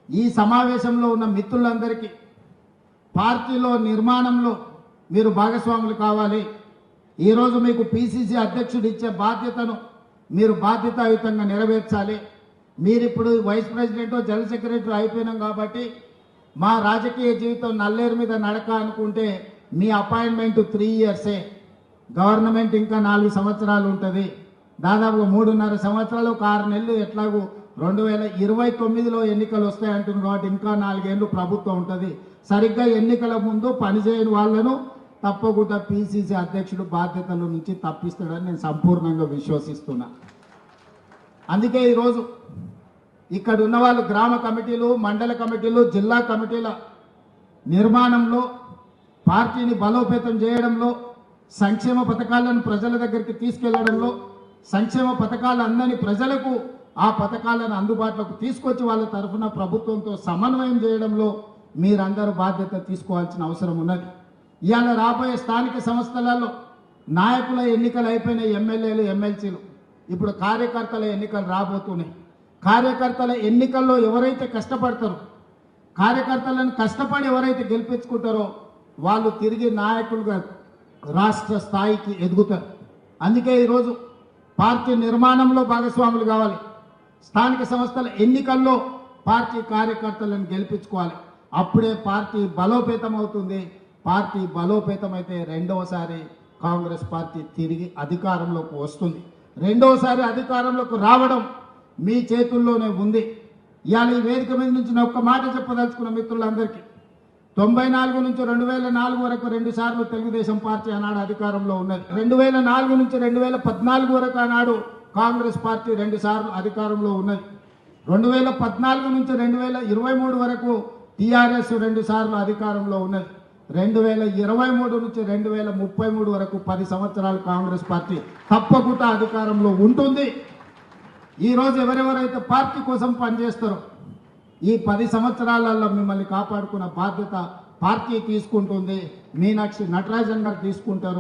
ఈ సమావేశంలో ఉన్న మిత్రులందరికీ పార్టీలో నిర్మాణంలో మీరు భాగస్వాములు కావాలి. ఈరోజు మీకు పిసిసి అధ్యక్షుడు ఇచ్చే బాధ్యతను మీరు బాధ్యతాయుతంగా నెరవేర్చాలి. మీరిప్పుడు వైస్ ప్రెసిడెంట్ జనరల్ సెక్రటరీ అయిపోయినాం కాబట్టి మా రాజకీయ జీవితం నల్లేరు మీద నడక అనుకుంటే మీ అపాయింట్మెంట్ 3 ఇయర్సే, గవర్నమెంట్ ఇంకా 4 సంవత్సరాలు ఉంటుంది. దాదాపు 3.5 సంవత్సరాలు 6 నెలలు ఎట్లాగూ 2029లో ఎన్నికలు వస్తాయంటున్నారు కాబట్టి ఇంకా 4 ఏళ్ళు ప్రభుత్వం ఉంటుంది. సరిగ్గా ఎన్నికల ముందు పనిచేయని వాళ్ళను తప్పకుండా పిసిసి అధ్యక్షుడు బాధ్యతల నుంచి తప్పిస్తాడని నేను సంపూర్ణంగా విశ్వసిస్తున్నా. అందుకే ఈరోజు ఇక్కడ ఉన్న వాళ్ళు గ్రామ కమిటీలు, మండల కమిటీలు, జిల్లా కమిటీల నిర్మాణంలో, పార్టీని బలోపేతం చేయడంలో, సంక్షేమ పథకాలను ప్రజల దగ్గరికి తీసుకెళ్లడంలో, సంక్షేమ పథకాలు అందని ప్రజలకు ఆ పథకాలను అందుబాటులోకి తీసుకొచ్చి వాళ్ళ తరఫున ప్రభుత్వంతో సమన్వయం చేయడంలో మీరందరూ బాధ్యత తీసుకోవాల్సిన అవసరం ఉన్నది. ఇవాళ రాబోయే స్థానిక సంస్థలలో నాయకుల ఎన్నికలు అయిపోయినాయి, ఎమ్మెల్యేలు, ఎమ్మెల్సీలు. ఇప్పుడు కార్యకర్తల ఎన్నికలు రాబోతున్నాయి. కార్యకర్తల ఎన్నికల్లో ఎవరైతే కష్టపడతారో, కార్యకర్తలను కష్టపడి ఎవరైతే గెలిపించుకుంటారో వాళ్ళు తిరిగి నాయకులుగా రాష్ట్ర స్థాయికి ఎదుగుతారు. అందుకే ఈరోజు పార్టీ నిర్మాణంలో భాగస్వాములు కావాలి. స్థానిక సంస్థల ఎన్నికల్లో పార్టీ కార్యకర్తలను గెలిపించుకోవాలి. అప్పుడే పార్టీ బలోపేతం అవుతుంది. పార్టీ బలోపేతమైతే రెండవసారి కాంగ్రెస్ పార్టీ తిరిగి అధికారంలోకి వస్తుంది. రెండవసారి అధికారంలోకి రావడం మీ చేతుల్లోనే ఉంది. ఇవాళ ఈ వేదిక మీద నుంచి నేను ఒక్క మాట చెప్పదలుచుకున్న మిత్రులందరికీ, 94 నుంచి 2004 వరకు 2 సార్లు తెలుగుదేశం పార్టీ ఆనాడు అధికారంలో ఉన్నది. 2004 నుంచి 2014 వరకు ఆనాడు కాంగ్రెస్ పార్టీ 2 సార్లు అధికారంలో ఉన్నది. 2014 నుంచి 2023 వరకు టీఆర్ఎస్ 2 సార్లు అధికారంలో ఉన్నది. 2023 నుంచి 2033 వరకు 10 సంవత్సరాలు కాంగ్రెస్ పార్టీ తప్పకుండా అధికారంలో ఉంటుంది. ఈరోజు ఎవరెవరైతే పార్టీ కోసం పనిచేస్తారో ఈ 10 సంవత్సరాలలో మిమ్మల్ని కాపాడుకున్న బాధ్యత పార్టీ తీసుకుంటుంది. మీనాక్షి నటరాజన్ గారు తీసుకుంటారు.